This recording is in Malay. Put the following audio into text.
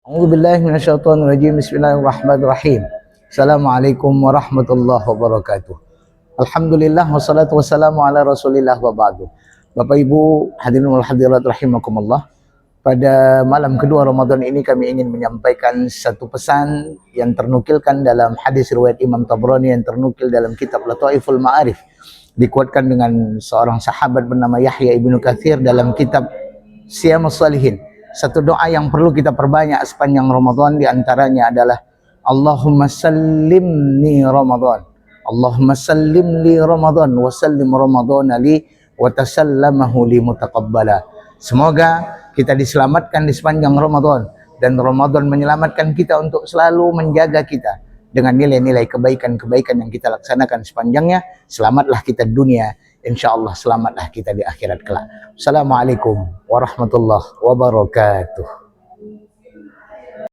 A'udzubillahi minasyaitonirrajim. Bismillahirrahmanirrahim. Assalamualaikum warahmatullahi wabarakatuh. Alhamdulillah wassalatu wassalamu ala Rasulillah wa ba'du. Bapak Ibu hadirin wal hadirat rahimakumullah. Pada malam kedua Ramadan ini kami ingin menyampaikan satu pesan yang ternukilkan dalam hadis riwayat Imam Tabrani yang ternukil dalam kitab Lataiful Ma'arif. Dikuatkan dengan seorang sahabat bernama Yahya ibnu Katsir dalam kitab Syiamus Shalihin. Satu doa yang perlu kita perbanyak sepanjang Ramadan diantaranya adalah Allahumma sallimni Ramadan. Allahumma sallimni Ramadan wa sallim Ramadan li wa tasallamahu li mutaqabbala. Semoga kita diselamatkan di sepanjang Ramadan dan Ramadan menyelamatkan kita untuk selalu menjaga kita dengan nilai-nilai kebaikan-kebaikan yang kita laksanakan sepanjangnya. Selamatlah kita di dunia, insyaallah selamatlah kita di akhirat kelak. Assalamualaikum warahmatullahi wabarakatuh.